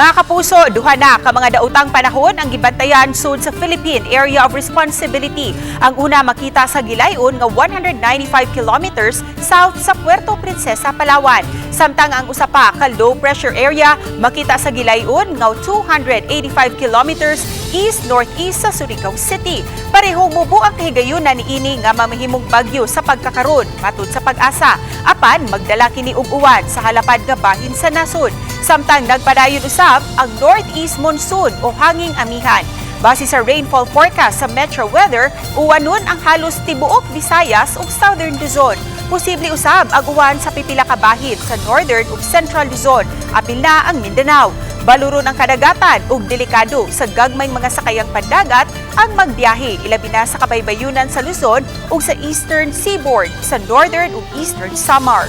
Mga kapuso, duha na ka mga daotang panahon ang gibantayan sud sa Philippine Area of Responsibility. Ang una makita sa gilayon nga 195 kilometers south sa Puerto Princesa, Palawan. Samtang ang usa pa ka low pressure area makita sa gilayon nga 285 kilometers east-northeast sa Surigao City. Parehong mubo ang kahigayunan niini nga mamahimong bagyo sa pagkakaron matud sa pag-asa. Apan magdala kini og uwan sa halapad nga bahin sa nasod. Samtang nagpadayon usab ang northeast monsoon o hanging amihan. Base sa rainfall forecast sa Metro Weather, uwanon ang halos tibuok Visayas ug Southern Luzon. Posible usab ang uwan sa pipila ka bahin sa Northern ug Central Luzon, apil na ang Mindanao. Baluron ang kadagatan ug delikado sa gagmayng mga sakayang pandagat ang magbiyahe ilabi na sa kabaybayunan sa Luzon ug sa Eastern Seaboard sa Northern ug Eastern Samar.